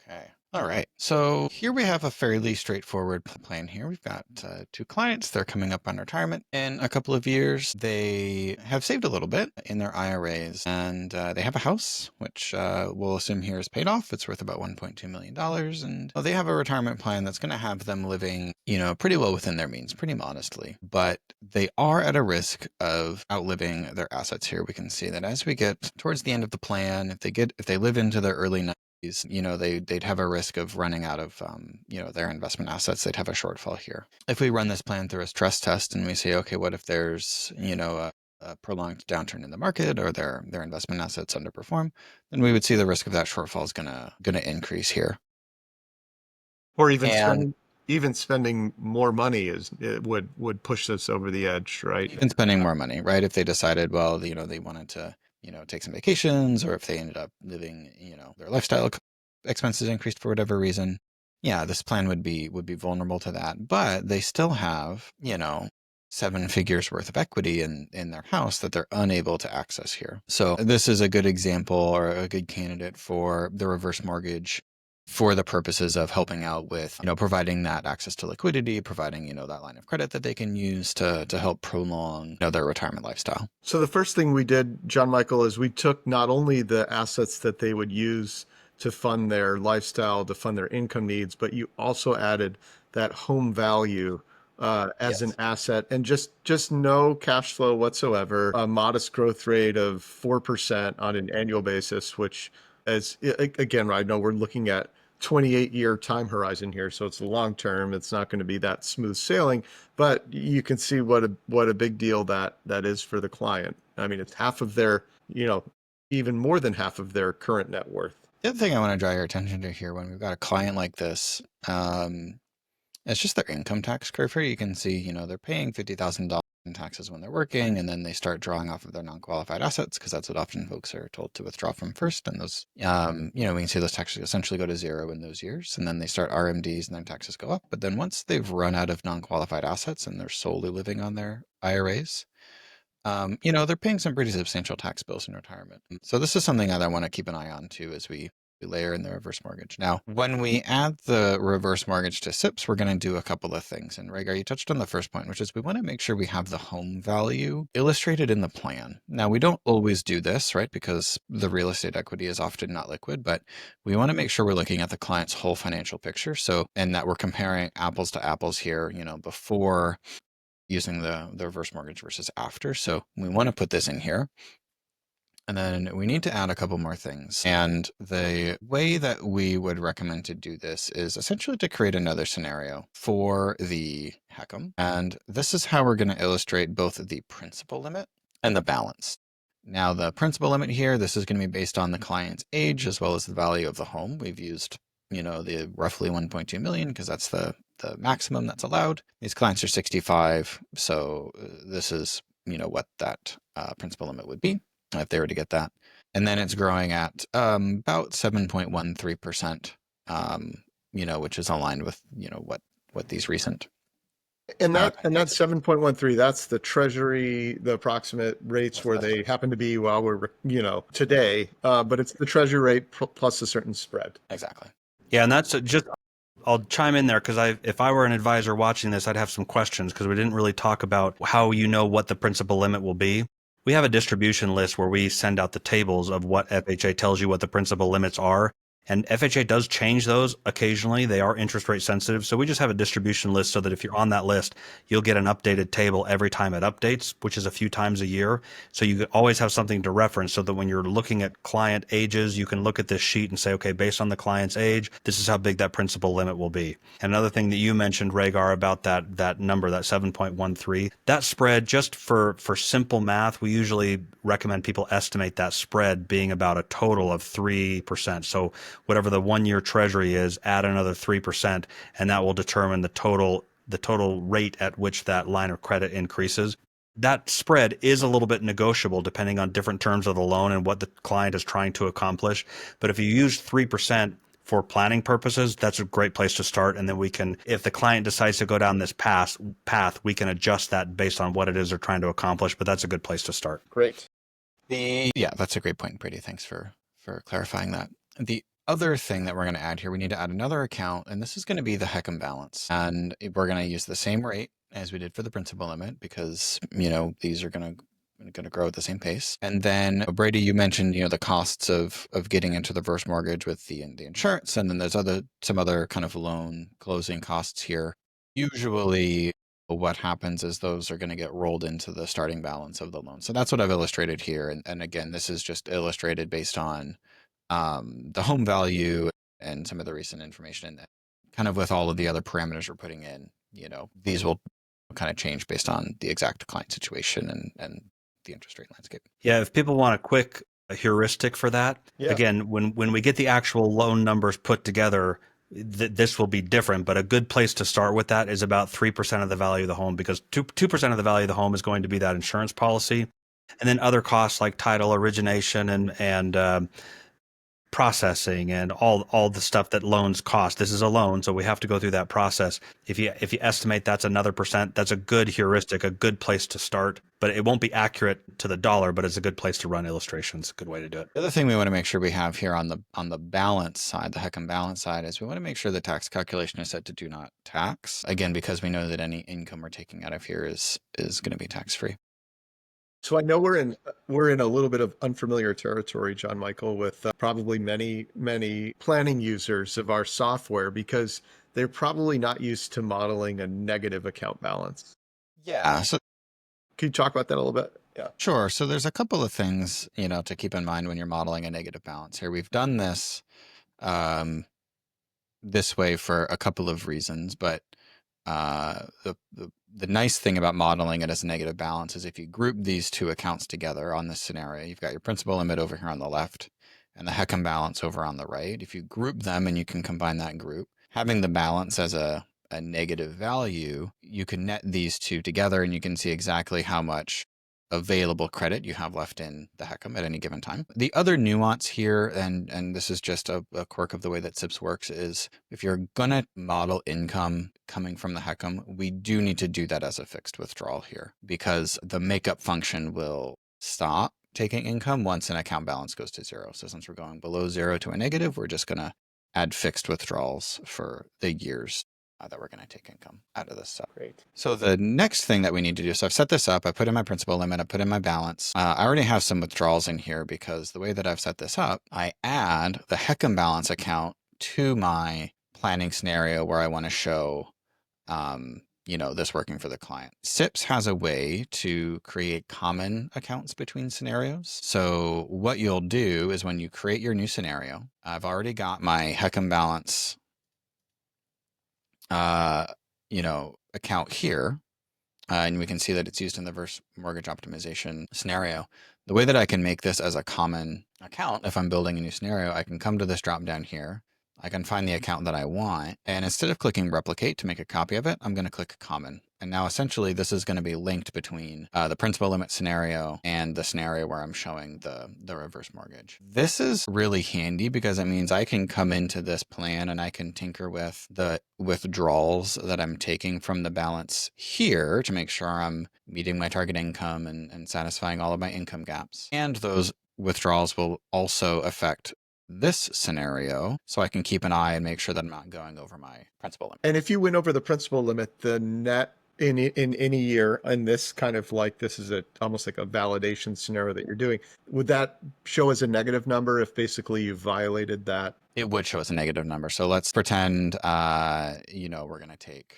Okay. All right. So here we have a fairly straightforward plan here. We've got two clients. They're coming up on retirement in a couple of years. They have saved a little bit in their IRAs, and they have a house, which we'll assume here is paid off. It's worth about $1.2 million. And they have a retirement plan that's going to have them living, pretty well within their means, pretty modestly. But they are at a risk of outliving their assets here. We can see that as we get towards the end of the plan, if they live into their early they'd have a risk of running out of, their investment assets. They'd have a shortfall here. If we run this plan through a stress test and we say, okay, what if there's, a prolonged downturn in the market or their investment assets underperform, then we would see the risk of that shortfall is gonna increase here. Or even spending more money would push this over the edge, right? Even spending more money, right? If they decided, well, they wanted to take some vacations, or if they ended up living, their lifestyle expenses increased for whatever reason. Yeah, this plan would be vulnerable to that, but they still have, 7 figures worth of equity in their house that they're unable to access here. So this is a good example or a good candidate for the reverse mortgage for the purposes of helping out with, providing that access to liquidity, providing, that line of credit that they can use to help prolong, their retirement lifestyle. So the first thing we did, Jon-Michael, is we took not only the assets that they would use to fund their lifestyle, to fund their income needs, but you also added that home value as an asset, and just no cash flow whatsoever, a modest growth rate of 4% on an annual basis, which is, again, I know we're looking at 28-year time horizon here, so it's long term. It's not going to be that smooth sailing, but you can see what a big deal that is for the client. I mean, it's half of their, even more than half of their current net worth. The other thing I want to draw your attention to here, when we've got a client like this, it's just their income tax curve here. You can see, they're paying $50,000 in taxes when they're working, and then they start drawing off of their non-qualified assets, because that's what often folks are told to withdraw from first. And those, we can see those taxes essentially go to zero in those years, and then they start RMDs, and then taxes go up. But then once they've run out of non-qualified assets and they're solely living on their IRAs, they're paying some pretty substantial tax bills in retirement. So this is something that I want to keep an eye on too as we layer in the reverse mortgage. Now, when we add the reverse mortgage to SIPs, we're going to do a couple of things. And Raygar, you touched on the first point, which is we want to make sure we have the home value illustrated in the plan. Now, we don't always do this, right? Because the real estate equity is often not liquid, but we want to make sure we're looking at the client's whole financial picture. So, and that we're comparing apples to apples here, before using the reverse mortgage versus after. So we want to put this in here. And then we need to add a couple more things. And the way that we would recommend to do this is essentially to create another scenario for the HECM. And this is how we're going to illustrate both the principal limit and the balance. Now, the principal limit here, this is going to be based on the client's age as well as the value of the home. We've used, the roughly 1.2 million because that's the maximum that's allowed. These clients are 65. So this is, what that principal limit would be if they were to get that. And then it's growing at about 7.13%, which is aligned with, what these recent. And that 7.13, that's the Treasury, the approximate rates where they happen to be while we're, today, but it's the Treasury rate plus a certain spread. Exactly. Yeah, and that's I'll chime in there because if I were an advisor watching this, I'd have some questions because we didn't really talk about how what the principal limit will be. We have a distribution list where we send out the tables of what FHA tells you what the principal limits are. And FHA does change those occasionally. They are interest rate sensitive. So we just have a distribution list so that if you're on that list, you'll get an updated table every time it updates, which is a few times a year. So you always have something to reference so that when you're looking at client ages, you can look at this sheet and say, okay, based on the client's age, this is how big that principal limit will be. And another thing that you mentioned, Raygar, about that number, that 7.13, that spread, just for simple math, we usually recommend people estimate that spread being about a total of 3%. So whatever the 1-year Treasury is, add another 3%, and that will determine the total rate at which that line of credit increases. That spread is a little bit negotiable depending on different terms of the loan and what the client is trying to accomplish. But if you use 3% for planning purposes, that's a great place to start. And then we can, if the client decides to go down this path, we can adjust that based on what it is they're trying to accomplish. But that's a good place to start. Great. Yeah, that's a great point, Brady. Thanks for clarifying that. The other thing that we're going to add here, we need to add another account, and this is going to be the HECM balance. And we're going to use the same rate as we did for the principal limit because, these are going to grow at the same pace. And then Brady, you mentioned, the costs of getting into the reverse mortgage with the insurance. And then there's some other kind of loan closing costs here. Usually what happens is those are going to get rolled into the starting balance of the loan. So that's what I've illustrated here. And again, this is just illustrated based on the home value and some of the recent information, and kind of with all of the other parameters we're putting in, these will kind of change based on the exact client situation and the interest rate landscape. Yeah, if people want a quick heuristic for that, again, when we get the actual loan numbers put together, this will be different, but a good place to start with that is about 3% of the value of the home, because 2% of the value of the home is going to be that insurance policy. And then other costs like title, origination, and processing, and all the stuff that loans cost. This is a loan, so we have to go through that process. If you estimate that's another percent, that's a good heuristic, a good place to start. But it won't be accurate to the dollar, but it's a good place to run illustrations. A good way to do it. The other thing we want to make sure we have here on the balance side, the HECM balance side, is we want to make sure the tax calculation is set to do not tax. Again, because we know that any income we're taking out of here is going to be tax free. So I know we're in a little bit of unfamiliar territory, Jon-Michael, with probably many planning users of our software, because they're probably not used to modeling a negative account balance. Yeah. So can you talk about that a little bit? Yeah. Sure. So there's a couple of things, to keep in mind when you're modeling a negative balance here. We've done this this way for a couple of reasons, but the nice thing about modeling it as a negative balance is if you group these two accounts together on this scenario, you've got your principal limit over here on the left and the HECM balance over on the right. If you group them and you can combine that group, having the balance as a negative value, you can net these two together and you can see exactly how much available credit you have left in the HECM at any given time. The other nuance here, and this is just a quirk of the way that SIPS works, is if you're going to model income coming from the HECM, we do need to do that as a fixed withdrawal here, because the makeup function will stop taking income once an account balance goes to zero. So since we're going below zero to a negative, we're just going to add fixed withdrawals for the years that we're going to take income out of this stuff. Great. So the next thing that we need to do, so I've set this up, I put in my principal limit, I put in my balance. I already have some withdrawals in here because the way that I've set this up, I add the HECM balance account to my planning scenario where I want to show, this working for the client. SIPS has a way to create common accounts between scenarios. So what you'll do is when you create your new scenario, I've already got my HECM balance account here, and we can see that it's used in the reverse mortgage optimization scenario. The way that I can make this as a common account, if I'm building a new scenario, I can come to this drop down here. I can find the account that I want, and instead of clicking replicate to make a copy of it, I'm going to click common. And now essentially this is going to be linked between the principal limit scenario and the scenario where I'm showing the reverse mortgage. This is really handy because it means I can come into this plan and I can tinker with the withdrawals that I'm taking from the balance here to make sure I'm meeting my target income and satisfying all of my income gaps. And those withdrawals will also affect this scenario, so I can keep an eye and make sure that I'm not going over my principal limit. And if you went over the principal limit, the net in any year, and this kind of like, this is almost like a validation scenario that you're doing, would that show as a negative number if basically you violated that? It would show as a negative number. So let's pretend, we're going to take,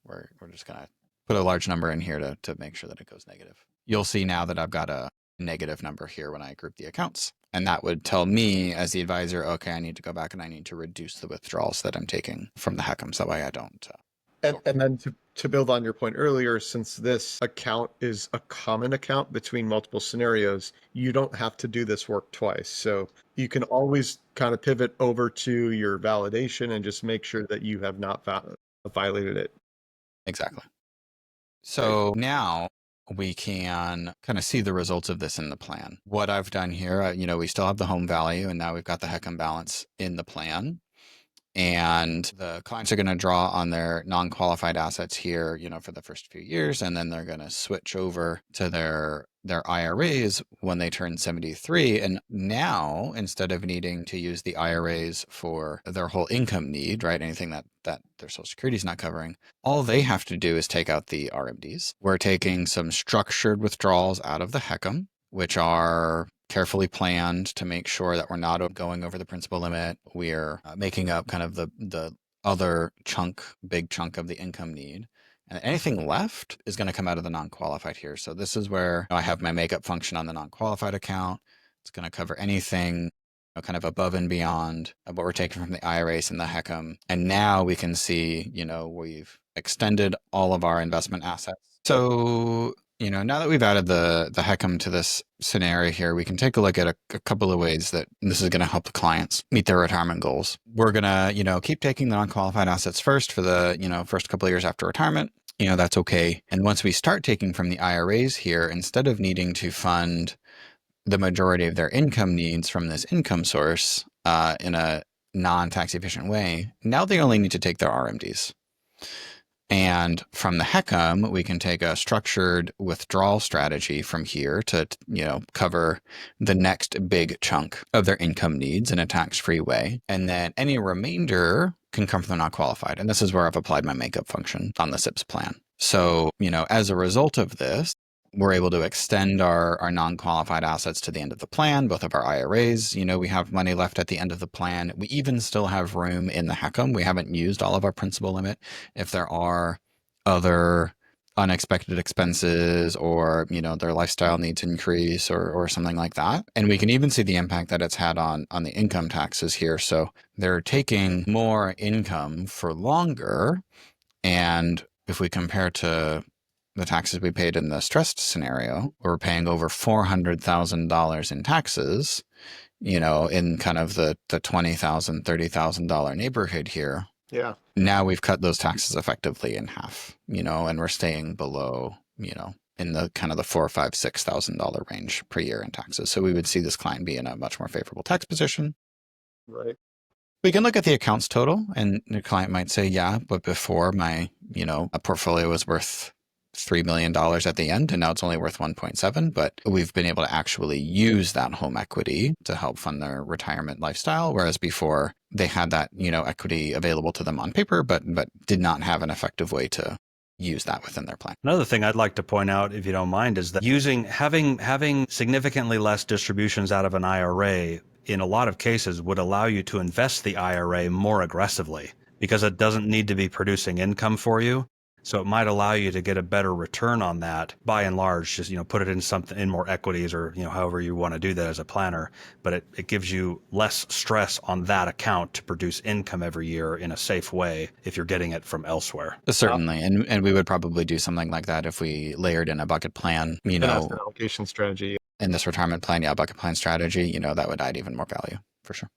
we're just going to put a large number in here to make sure that it goes negative. You'll see now that I've got a negative number here when I group the accounts. And that would tell me as the advisor, okay, I need to go back and I need to reduce the withdrawals that I'm taking from the HECM so that way I don't. And then to build on your point earlier, since this account is a common account between multiple scenarios, you don't have to do this work twice. So you can always kind of pivot over to your validation and just make sure that you have not violated it. Exactly. So now we can kind of see the results of this in the plan. What I've done here, we still have the home value and now we've got the HECM balance in the plan. And the clients are going to draw on their non-qualified assets here, for the first few years, and then they're going to switch over to their IRAs when they turn 73. And now, instead of needing to use the IRAs for their whole income need, right, anything that their Social Security is not covering, all they have to do is take out the RMDs. We're taking some structured withdrawals out of the HECM, which are carefully planned to make sure that we're not going over the principal limit. We're making up kind of the other big chunk of the income need. And anything left is going to come out of the non-qualified here. So this is where I have my makeup function on the non-qualified account. It's going to cover anything kind of above and beyond what we're taking from the IRAs and the HECM. And now we can see, we've extended all of our investment assets. So now that we've added the HECM to this scenario here, we can take a look at a couple of ways that this is going to help the clients meet their retirement goals. We're going to, keep taking the non-qualified assets first for the, first couple of years after retirement. That's okay. And once we start taking from the IRAs here, instead of needing to fund the majority of their income needs from this income source in a non-tax efficient way, now they only need to take their RMDs. And from the HECM, we can take a structured withdrawal strategy from here to, cover the next big chunk of their income needs in a tax-free way. And then any remainder can come from the non-qualified. And this is where I've applied my makeup function on the SIPS plan. So, as a result of this, we're able to extend our non-qualified assets to the end of the plan, both of our IRAs. We have money left at the end of the plan. We even still have room in the HECM. We haven't used all of our principal limit. If there are other unexpected expenses or, their lifestyle needs increase or something like that. And we can even see the impact that it's had on the income taxes here. So they're taking more income for longer. And if we compare to the taxes we paid in the stressed scenario, we're paying over $400,000 in taxes, in kind of the $20,000, $30,000 neighborhood here. Yeah. Now we've cut those taxes effectively in half, and we're staying below, in the kind of the $4,000, $5,000, $6,000 range per year in taxes. So we would see this client be in a much more favorable tax position. Right. We can look at the accounts total, and the client might say, yeah, but before my, a portfolio was worth $3 million at the end, and now it's only worth 1.7. But we've been able to actually use that home equity to help fund their retirement lifestyle, whereas before they had that, equity available to them on paper, but did not have an effective way to use that within their plan. Another thing I'd like to point out, if you don't mind, is that having significantly less distributions out of an IRA in a lot of cases would allow you to invest the IRA more aggressively because it doesn't need to be producing income for you. So it might allow you to get a better return on that by and large, just, put it in more equities or, however you want to do that as a planner. But it gives you less stress on that account to produce income every year in a safe way if you're getting it from elsewhere. Certainly. And we would probably do something like that if we layered in a bucket plan, An allocation strategy. in this retirement plan, bucket plan strategy, that would add even more value for sure.